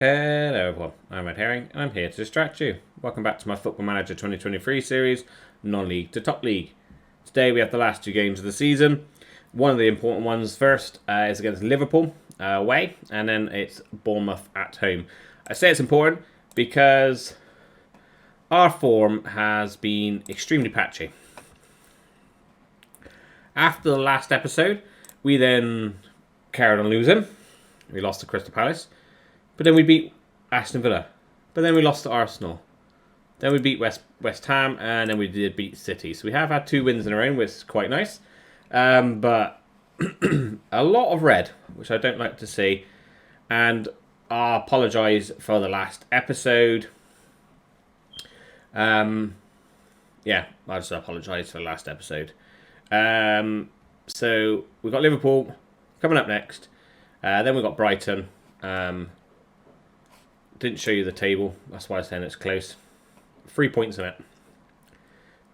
Hello everyone, I'm RedHerring and I'm here to distract you. Welcome back to my Football Manager 2023 series, non-league to top league. Today we have the last two games of the season. One of the important ones first is against Liverpool away, and then it's Bournemouth at home. I say it's important because our form has been extremely patchy. After the last episode, we then carried on losing. We lost to Crystal Palace. But then we beat Aston Villa. But then we lost to Arsenal. Then we beat West Ham, and then we did beat City. So we have had 2 wins in a row, which is quite nice. But a lot of red, which I don't like to see. And I apologise for the last episode. Yeah, I just apologise for the last episode. So we've got Liverpool coming up next. Then we've got Brighton. Didn't show you the table. That's why I'm saying it's close. 3 points in it.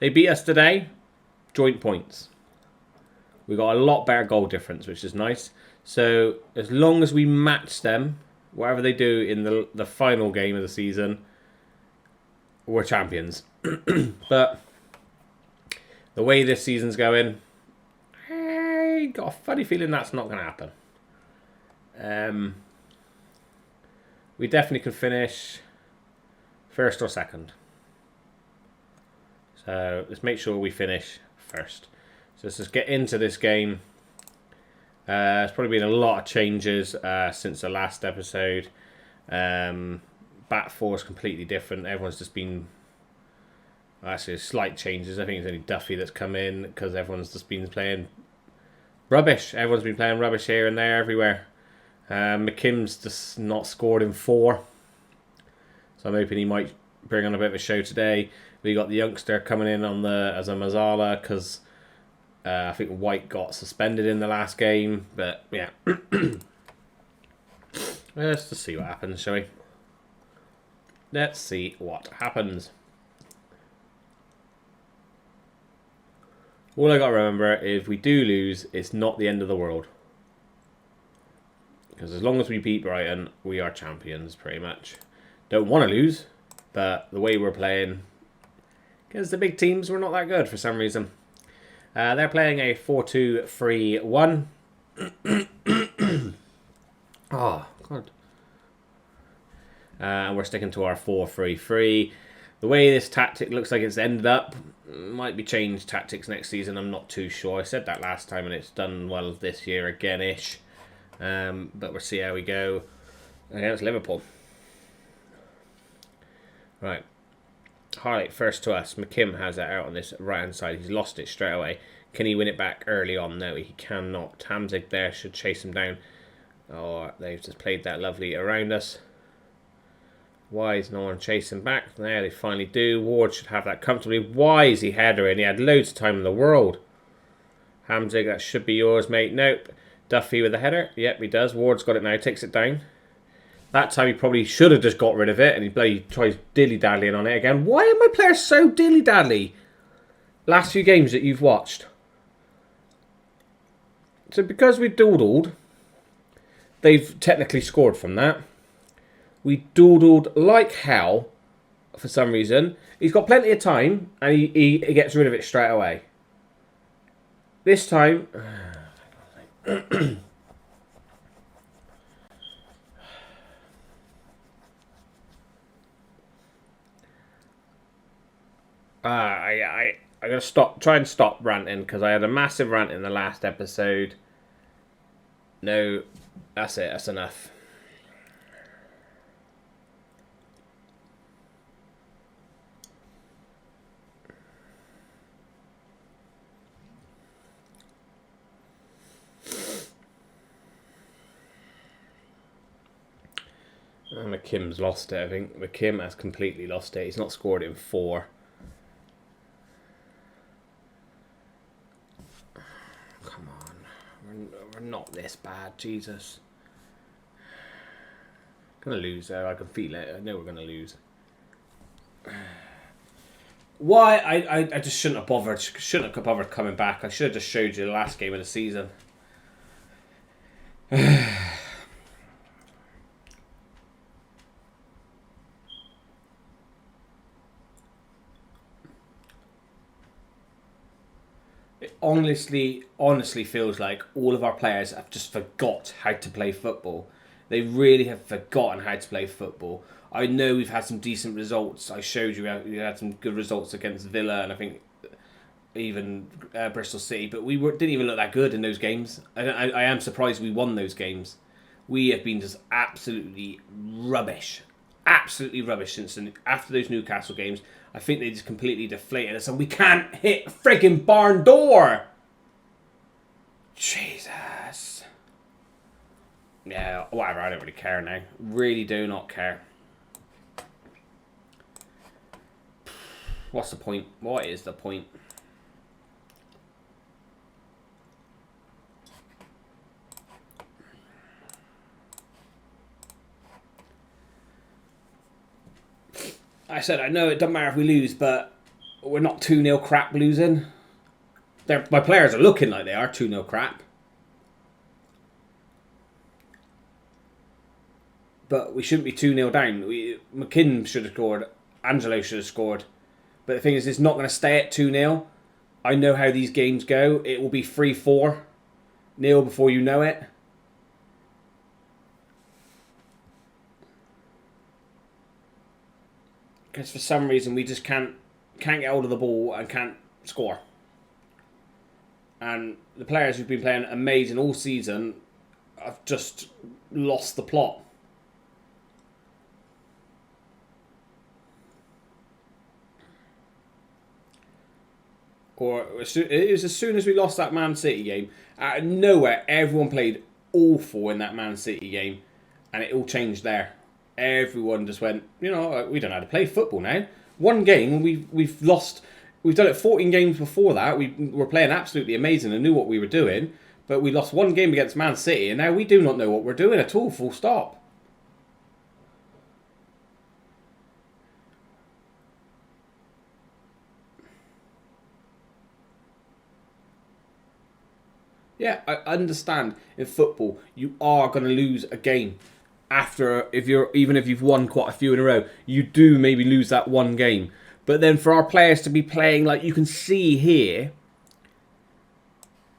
They beat us today. Joint points. We got a lot better goal difference, which is nice. So as long as we match them, whatever they do in the final game of the season, we're champions. But the way this season's going, I got a funny feeling that's not going to happen. We definitely can finish first or second. So let's make sure we finish first. So let's just get into this game. There's probably been a lot of changes since the last episode. Back four is completely different. Everyone's just been... Actually, slight changes. I think it's only Duffy that's come in because everyone's just been playing rubbish. Everyone's been playing rubbish here and there, everywhere. McKim's just not scored in 4. So I'm hoping he might bring on a bit of a show today. We got the youngster coming in on as a Mazzala because I think White got suspended in the last game. But yeah. Let's just see what happens, shall we? Let's see what happens. All I got to remember, if we do lose, it's not the end of the world. Because as long as we beat Brighton, we are champions, pretty much. Don't want to lose, but the way we're playing... Because the big teams were not that good for some reason. They're playing a 4-2-3-1. Oh, God. And we're sticking to our 4-3-3. The way this tactic looks like it's ended up, might be changed tactics next season, I'm not too sure. I said that last time and it's done well this year again-ish. But we'll see how we go against Liverpool. Right. Highlight first to us. McKim has that out on this right hand side. He's lost it straight away. Can he win it back early on? No, he cannot. Hamzig there should chase him down. Oh, they've just played that lovely around us. Why is no one chasing back? There, they finally do. Ward should have that comfortably. Why is he headering? He had loads of time in the world. Hamzig, that should be yours, mate. Nope. Duffy with the header. Yep, he does. Ward's got it now. Takes it down. That time he probably should have just got rid of it. And he bloody tries dilly-dallying on it again. Why are my players so dilly-dally? Last few games that you've watched. So because we doodled, they've technically scored from that. We doodled like hell for some reason. He's got plenty of time. And he gets rid of it straight away. This time... I gotta try and stop ranting because I had a massive rant in the last episode. No, that's it. That's enough. McKim's lost it, I think. McKim has completely lost it. He's not scored in 4. Come on. We're not this bad, Jesus. Gonna lose though, I can feel it. I know we're gonna lose. Why? I just shouldn't have bothered. Shouldn't have bothered coming back. I should have just showed you the last game of the season. honestly feels like all of our players have just forgot how to play football. They really have forgotten how to play football. I know we've had some decent results. I showed you we had some good results against Villa and I think even Bristol City, but we didn't even look that good in those games. I am surprised we won those games. We have been just absolutely rubbish since after those Newcastle games. I think they just completely deflated us and we can't hit a friggin' barn door. Jesus. Yeah, whatever, I don't really care now. Really do not care. What's the point? What is the point? I said, I know it doesn't matter if we lose, but we're not 2-0 crap losing. My players are looking like they are 2-0 crap. But we shouldn't be 2-0 down. McKinn should have scored. Angelo should have scored. But the thing is, it's not going to stay at 2-0. I know how these games go. It will be 3-4 nil before you know it. Because for some reason we just can't get hold of the ball and can't score. And the players who've been playing amazing all season have just lost the plot. Or it was as soon as we lost that Man City game, out of nowhere, everyone played awful in that Man City game, and it all changed there. Everyone just went, you know, we don't know how to play football now. One game, we've lost. We've done it 14 games before that. We were playing absolutely amazing and knew what we were doing, but we lost one game against Man City, and now we do not know what we're doing at all. Full stop. Yeah, I understand. In football, you are going to lose a game after even if you've won quite a few in a row. You do maybe lose that one game, but then for our players to be playing like you can see here,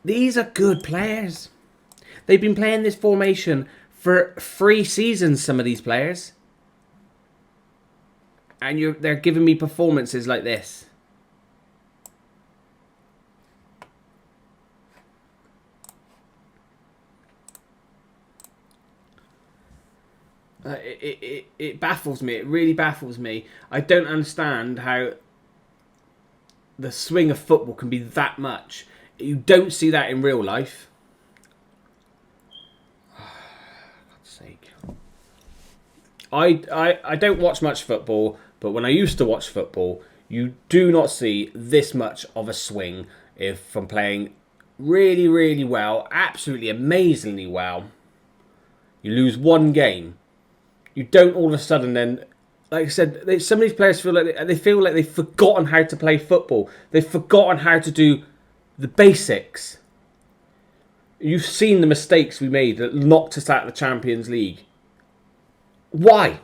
these are good players. They've been playing this formation for 3 seasons. Some of these players, and they're giving me performances like this. It baffles me. It really baffles me. I don't understand how the swing of football can be that much. You don't see that in real life. For God's sake. I don't watch much football, but when I used to watch football, you do not see this much of a swing from playing really, really well, absolutely amazingly well. You lose one game. You don't all of a sudden then, like I said, some of these players feel like they've forgotten how to play football. They've forgotten how to do the basics. You've seen the mistakes we made that knocked us out of the Champions League. Why?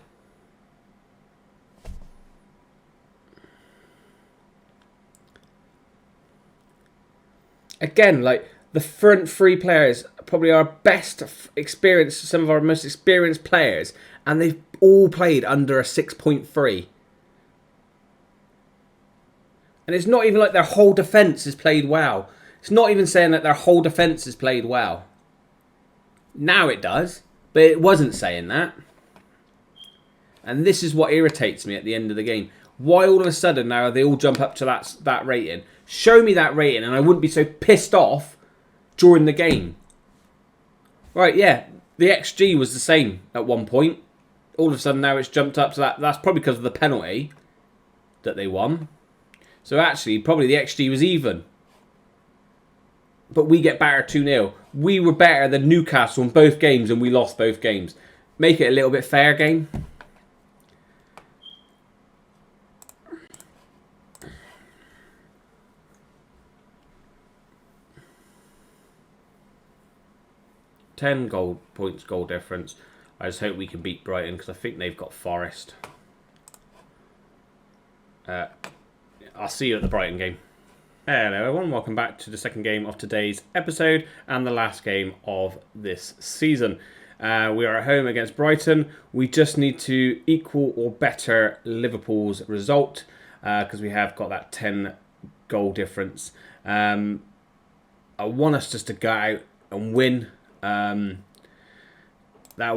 Again, like the front 3 players, probably our best experienced, some of our most experienced players, and they've all played under a 6.3. And it's not even like their whole defence has played well. It's not even saying that their whole defence has played well. Now it does, but it wasn't saying that. And this is what irritates me at the end of the game. Why all of a sudden now they all jump up to that rating? Show me that rating and I wouldn't be so pissed off during the game. Right, yeah, the XG was the same at one point. All of a sudden now it's jumped up to that. That's probably because of the penalty that they won. So actually, probably the XG was even. But we get battered 2-0. We were better than Newcastle in both games and we lost both games. Make it a little bit fair game. $10 points goal difference. I just hope we can beat Brighton because I think they've got Forest. I'll see you at the Brighton game. Hello everyone, welcome back to the second game of today's episode and the last game of this season. We are at home against Brighton. We just need to equal or better Liverpool's result because we have got that 10 goal difference. I want us just to go out and win. That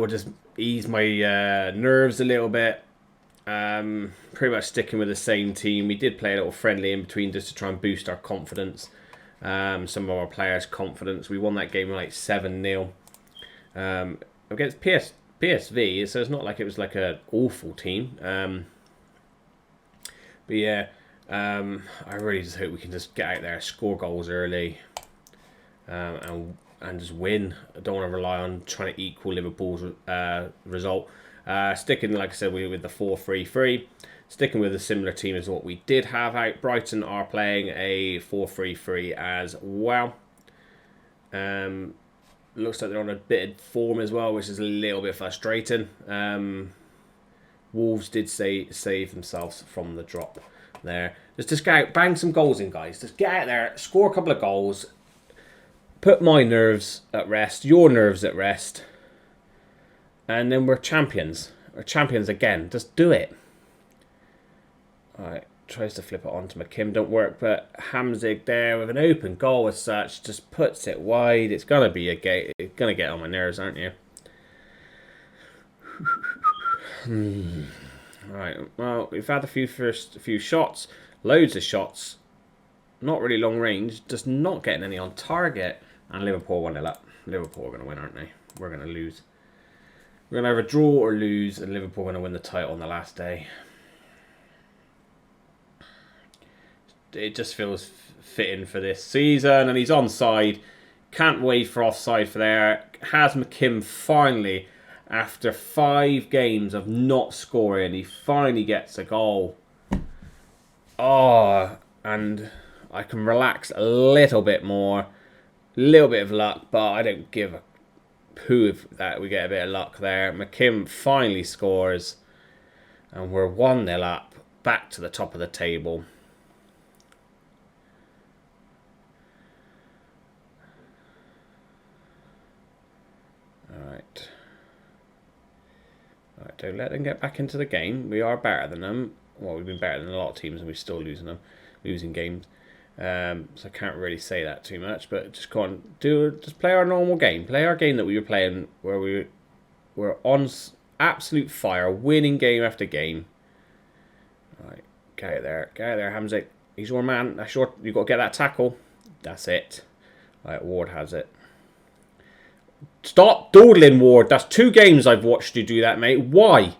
would just ease my nerves a little bit. Pretty much sticking with the same team. We did play a little friendly in between just to try and boost our confidence. Some of our players' confidence. We won that game like 7-0 against PSV, so it's not like it was like an awful team. But yeah, I really just hope we can just get out there, score goals early, and just win. I don't want to rely on trying to equal Liverpool's result. Sticking, like I said, with the 4-3-3. Sticking with a similar team as what we did have out. Brighton are playing a 4-3-3 as well. Looks like they're on a bit of form as well, which is a little bit frustrating. Wolves did save themselves from the drop there. Just go out, bang some goals in, guys. Just get out there, score a couple of goals. Put my nerves at rest, your nerves at rest. And then we're champions. We're champions again. Just do it. Alright, tries to flip it on to McKim. Don't work, but Hamzig there with an open goal as such just puts it wide. It's going to be a gate. It's going to get on my nerves, aren't you? Alright, well, we've had a few shots. Loads of shots. Not really long range. Just not getting any on target. And Liverpool 1-0 up. Liverpool are going to win, aren't they? We're going to lose. We're going to either draw or lose, and Liverpool are going to win the title on the last day. It just feels fitting for this season, and he's onside. Can't wait for offside for there. Has McKim finally, after 5 games of not scoring, he finally gets a goal. Oh, and I can relax a little bit more. A little bit of luck, but I don't give a poo if that we get a bit of luck there. McKim finally scores, and we're 1-0 up, back to the top of the table. Alright, don't let them get back into the game. We are better than them. Well, we've been better than a lot of teams, and we're still losing games. So I can't really say that too much, but just go on, just play our normal game. Play our game that we were playing, where we were on absolute fire, winning game after game. Right, get out there, Hamzik. He's your man. That's your. You got to get that tackle. That's it. Right, Ward has it. Stop dawdling, Ward. That's 2 games I've watched you do that, mate. Why?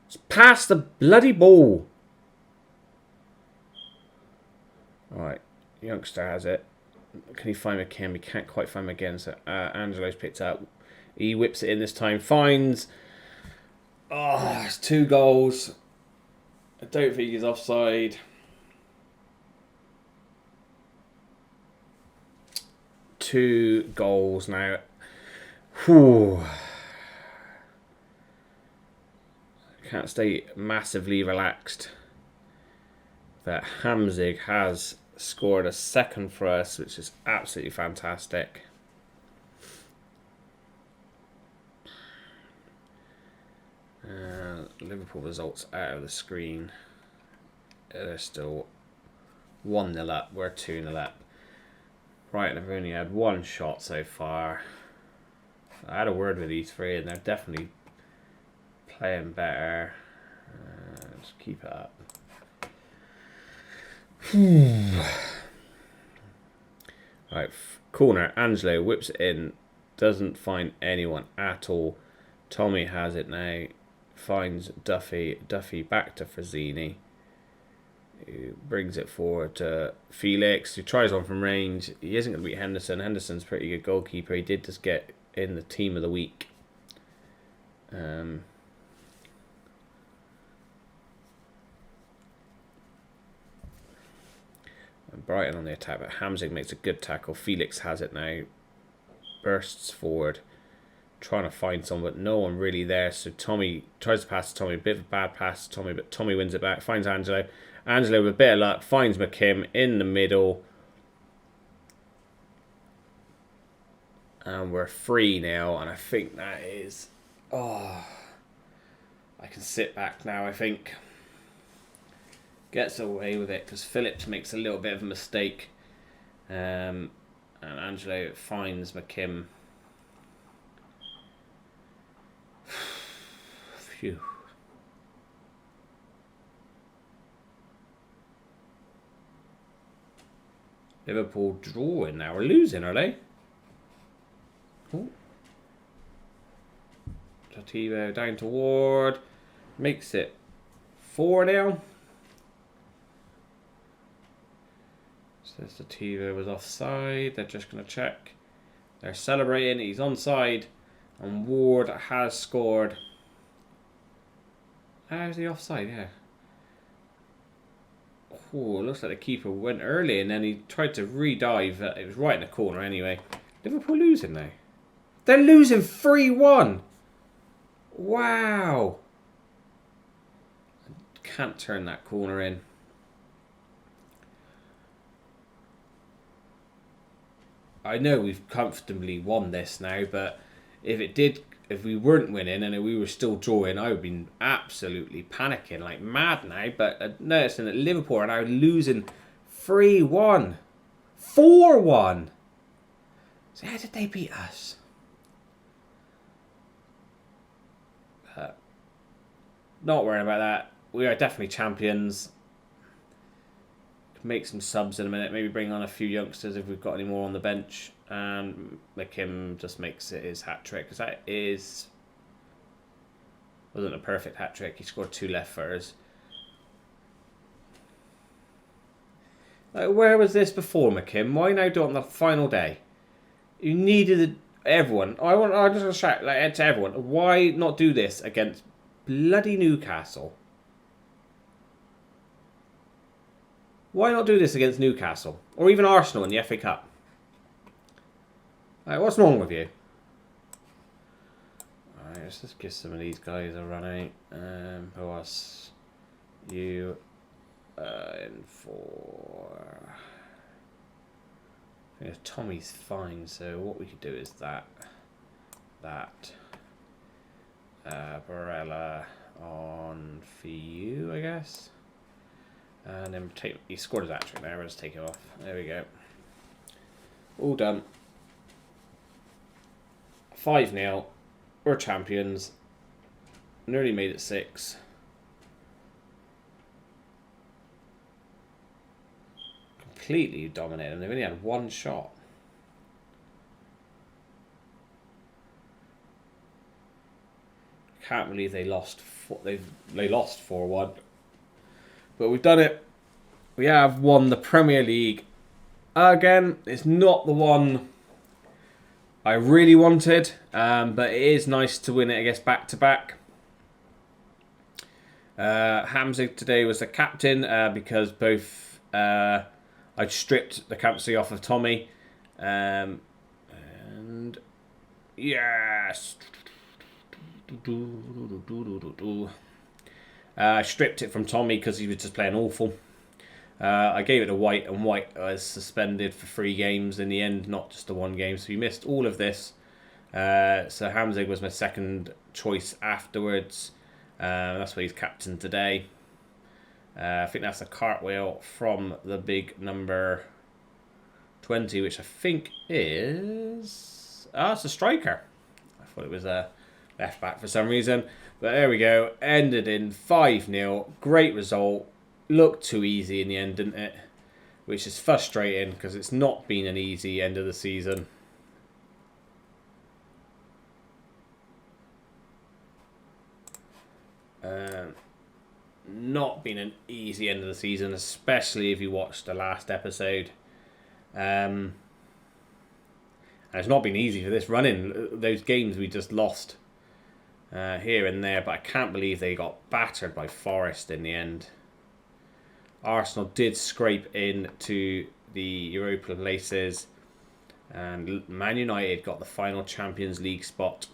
Just pass the bloody ball. Alright, youngster has it. Can he find McKim? He can't quite find him again, so Angelo's picked up. He whips it in this time, finds. Oh, it's 2 goals. I don't think he's offside. Two goals now. Whew. Can't stay massively relaxed. But Hamzig has scored a second for us, which is absolutely fantastic. Liverpool results out of the screen. They're still 1-0 up. We're 2-0 up. Right, and I've only had 1 shot so far. I had a word with these 3, and they're definitely playing better. Just keep it up. Right, corner. Angelo whips it in. Doesn't find anyone at all. Tommy has it now. Finds Duffy. Duffy back to Frazzini. Who brings it forward to Felix, who tries on from range. He isn't going to beat Henderson. Henderson's a pretty good goalkeeper. He did just get in the team of the week. Brighton on the attack, but Hamzig makes a good tackle. Felix has it now. Bursts forward. Trying to find someone, but no one really there. So Tommy tries to pass to Tommy. A bit of a bad pass to Tommy, but Tommy wins it back. Finds Angelo. Angelo with a bit of luck finds McKim in the middle. And we're free now, and I think that is... Oh, I can sit back now, I think. Gets away with it, because Phillips makes a little bit of a mistake. And Angelo finds McKim. Phew. Liverpool drawing now. We're losing, are they? Oh. Tativo down to Ward. Makes it 4 now. Says Tativo was offside. They're just going to check. They're celebrating. He's onside. And Ward has scored. How's he offside? Yeah. Oh, looks like the keeper went early and then he tried to re-dive. It was right in the corner anyway. Liverpool losing now. They're losing 3-1. Wow. Can't turn that corner in. I know we've comfortably won this now, but if we weren't winning and we were still drawing, I would have been absolutely panicking like mad now. But noticing that Liverpool are now losing 3-1. 4-1. So how did they beat us? Not worrying about that. We are definitely champions. Make some subs in a minute. Maybe bring on a few youngsters if we've got any more on the bench. And McKim just makes it his hat-trick. Because that wasn't a perfect hat-trick. He scored 2 left footers. Like, where was this before, McKim? Why now do it on the final day? You needed everyone. I just want to shout like, to everyone. Why not do this against bloody Newcastle? Why not do this against Newcastle? Or even Arsenal in the FA Cup? Like, what's wrong with you? Alright, let's just give some of these guys a run out. Boas, you in for... I think Tommy's fine, so what we could do is that. Barella on for you, I guess. And then he scored his hat-trick there. We'll just take it off. There we go. All done. 5-0. We're champions. Nearly made it 6. Completely dominated them. They've only had 1 shot. Can't believe they lost. They lost 4-1. But we've done it. We have won the Premier League. Again, it's not the one I really wanted, but it is nice to win it, I guess, back-to-back. Hamzig today was the captain because both I stripped the captaincy off of Tommy. And yes. I stripped it from Tommy because he was just playing awful. I gave it to White, and White was suspended for 3 games in the end, not just the 1 game. So he missed all of this. So Hamzig was my second choice afterwards. That's why he's captain today. I think that's a cartwheel from the big number 20, which I think is... it's a striker. I thought it was a left back for some reason. But there we go. Ended in 5-0. Great result. Looked too easy in the end, didn't it? Which is frustrating because it's not been an easy end of the season. Not been an easy end of the season, especially if you watched the last episode. And it's not been easy for this run-in. Those games we just lost here and there, but I can't believe they got battered by Forest in the end. Arsenal did scrape into the Europa places, and Man United got the final Champions League spot.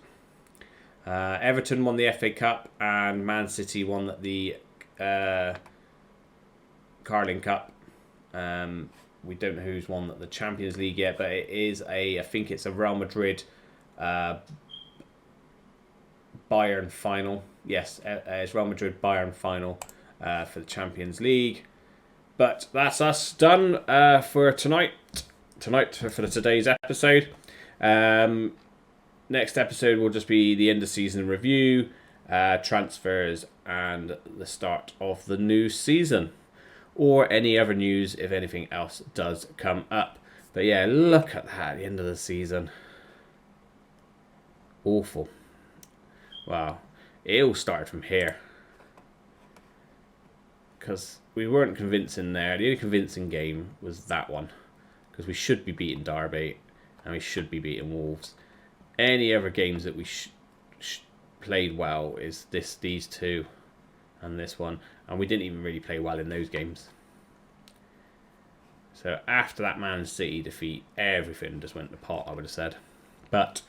Everton won the FA Cup, and Man City won the Carling Cup. we don't know who's won the Champions League yet, but it is I think it's a Real Madrid Bayern final. Yes, it's Real Madrid Bayern final for the Champions League. But that's us done for tonight. For today's episode. Next episode will just be the end of season review, transfers, and the start of the new season, or any other news if anything else does come up. But yeah, look at that at the end of the season. Awful. Wow. It all started from here. Because we weren't convincing there. The only convincing game was that one. Because we should be beating Derby and we should be beating Wolves. Any other games that we played well is these two and this one. And we didn't even really play well in those games. So after that Man City defeat, everything just went to pot, I would have said. But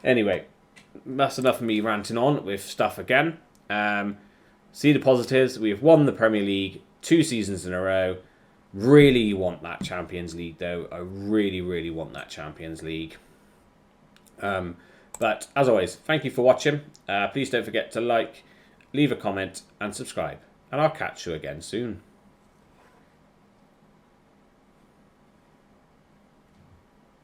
anyway, that's enough of me ranting on with stuff again. See the positives. We have won the Premier League 2 seasons in a row. Really want that Champions League though. I really, really want that Champions League. But as always, thank you for watching. Please don't forget to like, leave a comment and subscribe. And I'll catch you again soon.